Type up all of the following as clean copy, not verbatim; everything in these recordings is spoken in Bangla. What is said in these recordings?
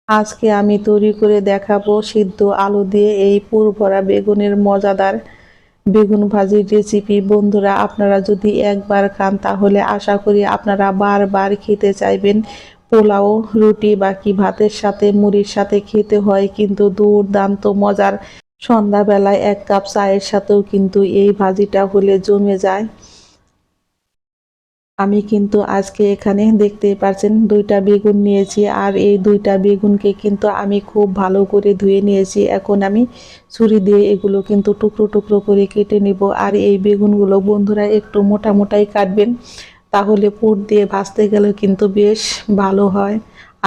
আজকে আমি তৈরি করে দেখাবো সিদ্ধ আলু দিয়ে এই পুর ভরা বেগুনের মজাদার বেগুন ভাজির রেসিপি। বন্ধুরা, আপনারা যদি একবার খান তাহলে আশা করি আপনারা বারবার খেতে চাইবেন। পোলাও, রুটি বা কি ভাতের সাথে, মুড়ির সাথে খেতে হয় কিন্তু দুর্দান্ত মজার। সন্ধ্যাবেলায় এক কাপ চায়ের সাথেও কিন্তু এই ভাজিটা হলে জমে যায়। আমি কিন্তু আজকে এখানে দেখতেই পাচ্ছেন দুইটা বেগুন নিয়েছি, আর এই দুইটা বেগুনকে কিন্তু আমি খুব ভালো করে ধুয়ে নিয়েছি। এখন আমি ছুরি দিয়ে এগুলো কিন্তু টুকরো টুকরো করে কেটে নিব। আর এই বেগুনগুলো বন্ধুরা একটু মোটা মোটাই কাটবেন, তাহলে পুর দিয়ে ভাজতে গেলে কিন্তু বেশ ভালো হয়,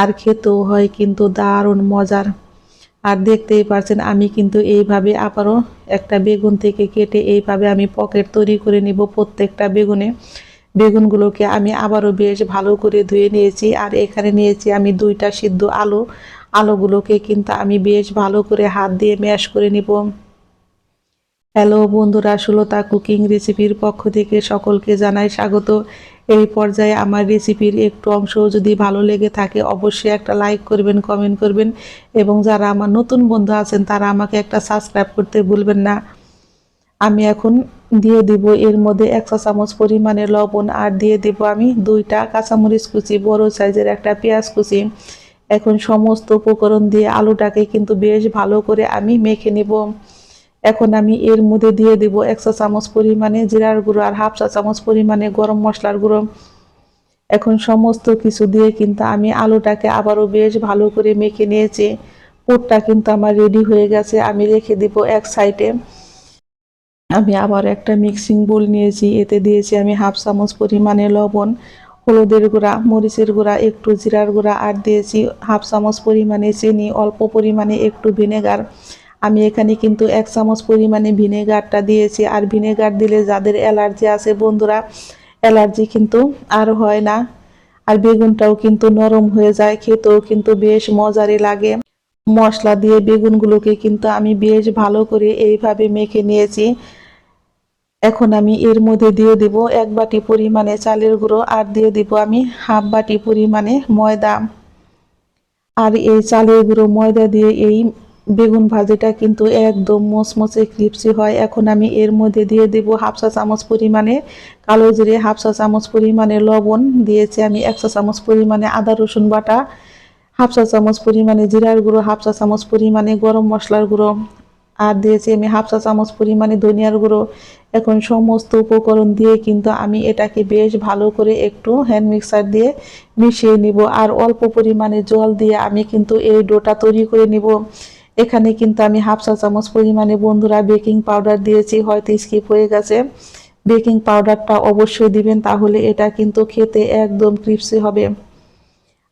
আর খেতেও হয় কিন্তু দারুণ মজার। আর দেখতেই পাচ্ছেন আমি কিন্তু এইভাবে আবারও একটা বেগুন থেকে কেটে এইভাবে আমি পকেট তৈরি করে নিব প্রত্যেকটা বেগুনগুলোকে আমি আবারও বেশ ভালো করে ধুয়ে নিয়েছি। আর এখানে নিয়েছি আমি দুইটা সিদ্ধ আলুগুলোকে কিন্তু আমি বেশ ভালো করে হাত দিয়ে ম্যাশ করে নিব। হ্যালো বন্ধুরা, সুলতা কুকিং রেসিপির পক্ষ থেকে সকলকে জানাই স্বাগত। এই পর্যায়ে আমার রেসিপির একটু অংশ যদি ভালো লেগে থাকে অবশ্যই একটা লাইক করবেন, কমেন্ট করবেন, এবং যারা আমার নতুন বন্ধু আছেন তারা আমাকে একটা সাবস্ক্রাইব করতে ভুলবেন না। আমি এখন দিয়ে দিব এর মধ্যে 1 চা চামচ পরিমাণে লবণ, আর দিয়ে দিব আমি দুইটা কাঁচামরিচ কুচি, বড় সাইজের একটা পেঁয়াজ কুচি। এখন সমস্ত উপকরণ দিয়ে আলুটাকে কিন্তু বেশ ভালো করে আমি মেখে নিব। এখন আমি এর মধ্যে দিয়ে দিব 1 চা চামচ পরিমাণে জিরার গুঁড়ো আর 1/2 চা চামচ পরিমাণে গরম মশলার গুঁড়ো। এখন সমস্ত কিছু দিয়ে কিন্তু আমি আলুটাকে আবারও বেশ ভালো করে মেখে নিয়েছি। পুরটা কিন্তু আমার রেডি হয়ে গেছে, আমি রেখে দিব এক সাইডে। আমি আবার একটা মিক্সিং বোল নিয়েছি, এতে দিয়েছি আমি 1/2 চামচ পরিমাণে লবণ, হলুদের গুঁড়া, মরিচের গুঁড়া, একটু জিরার গুঁড়া, আর দিয়েছি 1/2 চামচ পরিমাণে চিনি, অল্প পরিমাণে একটু ভিনেগার। আমি এখানে কিন্তু 1 চামচ পরিমাণে ভিনেগারটা দিয়েছি। আর ভিনেগার দিলে যাদের অ্যালার্জি আছে বন্ধুরা, অ্যালার্জি কিন্তু আর হয় না। আর বেগুনটাও কিন্তু নরম হয়ে যায়, খেতেও কিন্তু বেশ মজারই লাগে। মশলা দিয়ে বেগুনগুলোকে কিন্তু আমি বেশ ভালো করে এইভাবে মেখে নিয়েছি। এখন আমি এর মধ্যে দিয়ে দিব 1 বাটি পরিমাণে চালের গুঁড়ো, আর দিয়ে দিব আমি 1/2 বাটি পরিমাণে ময়দা। আর এই চালের গুঁড়ো ময়দা দিয়ে এই বেগুন ভাজিটা কিন্তু একদম মচমচে ক্রিপসি হয়। এখন আমি এর মধ্যে দিয়ে দিব 1/2 চা চামচ পরিমাণে কালো জিরে, 1/2 চা চামচ পরিমাণে লবণ, দিয়েছি আমি 1 চা চামচ পরিমাণে আদা রসুন বাটা, 1/2 চা চামচ পরিমাণে জিরার গুঁড়ো, 1/2 চা চামচ পরিমাণে গরম মশলার গুঁড়ো, আর দিয়েছি আমি 1/2 চা চামচ পরিমাণে ধনিয়ার গুঁড়ো। এখন সমস্ত উপকরণ দিয়ে কিন্তু আমি এটাকে বেশ ভালো করে একটু হ্যান্ড মিক্সার দিয়ে মিশিয়ে নিব। আর অল্প পরিমাণে জল দিয়ে আমি কিন্তু এই ডোটা তৈরি করে নিব। এখানে কিন্তু আমি 1/2 চা চামচ পরিমাণে বন্ধুরা বেকিং পাউডার দিয়েছি, হয়তো স্কিপ হয়ে গেছে। বেকিং পাউডারটা অবশ্যই দিবেন, তাহলে এটা কিন্তু খেতে একদম ক্রিস্পি হবে।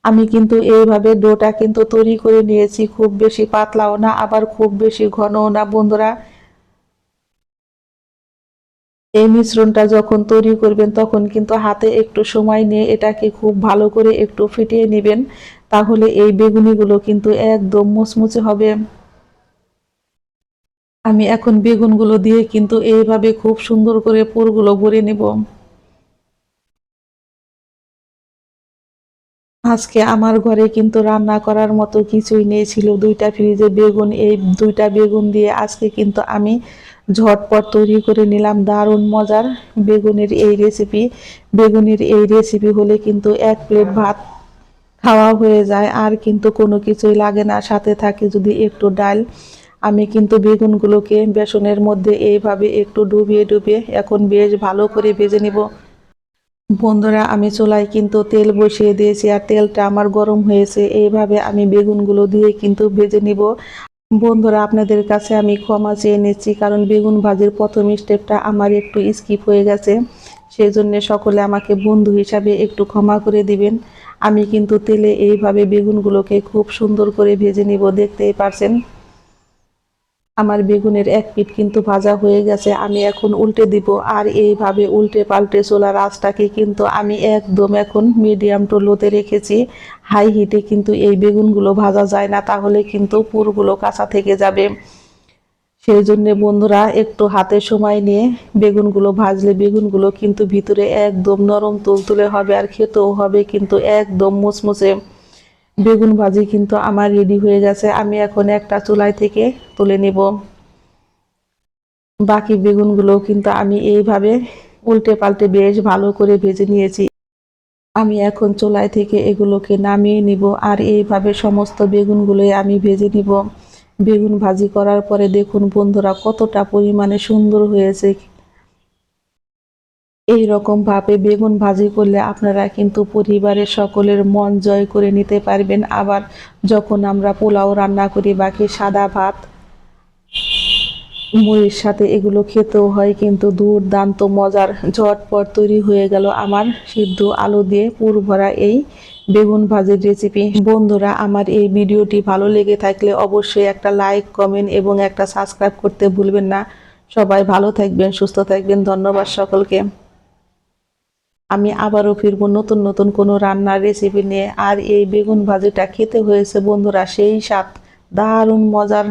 আমি কিন্তু এইভাবে ডোটা কিন্তু তৈরি করে নিয়েছি, খুব বেশি পাতলাও না আবার খুব বেশি ঘনও না বন্ধুরা। এই মিশ্রণটা যখন তৈরি করবেন তখন কিন্তু হাতে একটু সময় নিয়ে এটাকে খুব ভালো করে একটু ফিটিয়ে নেবেন, তাহলে এই বেগুনিগুলো কিন্তু একদম মুচমুচে হবে। আমি এখন বেগুনগুলো দিয়ে কিন্তু এইভাবে খুব সুন্দর করে পুরগুলো ভরে নেব। আজকে আমার ঘরে কিন্তু রান্না করার মতো কিছুই নেই, ছিল দুইটা ফ্রিজে বেগুন। এই দুইটা বেগুন দিয়ে আজকে কিন্তু আমি ঝটপট তৈরি করে নিলাম দারুণ মজার বেগুনের এই রেসিপি হলে কিন্তু 1 প্লেট ভাত খাওয়া হয়ে যায়, আর কিন্তু কোনো কিছুই লাগে না, সাথে থাকে যদি একটু ডাল। আমি কিন্তু বেগুনগুলোকে বেসনের মধ্যে এইভাবে একটু ডুবিয়ে ডুবিয়ে এখন বেশ ভালো করে ভেজে নিব। বন্ধুরা, আমি চুলায় কিন্তু তেল বসিয়ে দিয়েছি, আর তেলটা আমার গরম হয়েছে। এইভাবে আমি বেগুনগুলো দিয়ে কিন্তু ভেজে নিব। বন্ধুরা, আপনাদের কাছে আমি ক্ষমা চেয়ে নিচ্ছি, কারণ বেগুন ভাজির প্রথম স্টেপটা আমার একটু স্কিপ হয়ে গেছে। সেই জন্য সকলে আমাকে বন্ধু হিসাবে একটু ক্ষমা করে দিবেন। আমি কিন্তু তেলে এইভাবে বেগুনগুলোকে খুব সুন্দর করে ভেজে নিব। দেখতেই পারছেন আমার বেগুনের এক পিঠ কিন্তু ভাজা হয়ে গেছে। আমি এখন উল্টে দিব, আর এইভাবে উল্টে পাল্টে চুলার আঁচটাকে কিন্তু আমি একদম এখন মিডিয়াম টু লোতে রেখেছি। হাই হিটে কিন্তু এই বেগুনগুলো ভাজা যায় না, তাহলে কিন্তু পুরগুলো কাঁচা থেকে যাবে। সেই জন্য বন্ধুরা একটু হাতে সময় নিয়ে বেগুনগুলো ভাজলে বেগুনগুলো কিন্তু ভিতরে একদম নরম তুলতুলে হবে, আর খেতেও হবে কিন্তু একদম মুচমুচে। বেগুন ভাজি কিন্তু আমার রেডি হয়ে গেছে। আমি এখন একটা চুলাই থেকে তুলে নেব। বাকি বেগুনগুলো কিন্তু আমি এইভাবে উল্টে পাল্টে বেশ ভালো করে ভেজে নিয়েছি। আমি এখন চুলাই থেকে এগুলোকে নামিয়ে নিব আর এইভাবে সমস্ত বেগুনগুলোই আমি ভেজে নিব। বেগুন ভাজি করার পরে দেখুন বন্ধুরা কতটা পরিমাণে সুন্দর হয়েছে। এই রকম ভাবে বেগুন ভাজি করলে আপনারা কিন্তু পরিবারের সকলের মন জয় করে নিতে পারবেন। আবার যখন আমরা পোলাও রান্না করি বাকি সাদা ভাত মুড়ির সাথে এগুলো খেতেও হয় কিন্তু দুর্দান্ত মজার। ঝটপট তৈরি হয়ে গেল আমার সিদ্ধ আলু দিয়ে পুর ভরা এই বেগুন ভাজির রেসিপি। বন্ধুরা, আমার এই ভিডিওটি ভালো লেগে থাকলে অবশ্যই একটা লাইক, কমেন্ট এবং একটা সাবস্ক্রাইব করতে ভুলবেন না। সবাই ভালো থাকবেন, সুস্থ থাকবেন। ধন্যবাদ সকলকে। আমি আবারও ফিরবো নতুন নতুন কোনো রান্নার রেসিপি নিয়ে। আর এই বেগুন ভাজিটা খেতে হয়েছে বন্ধুরা সেই স্বাদ, দারুণ মজার।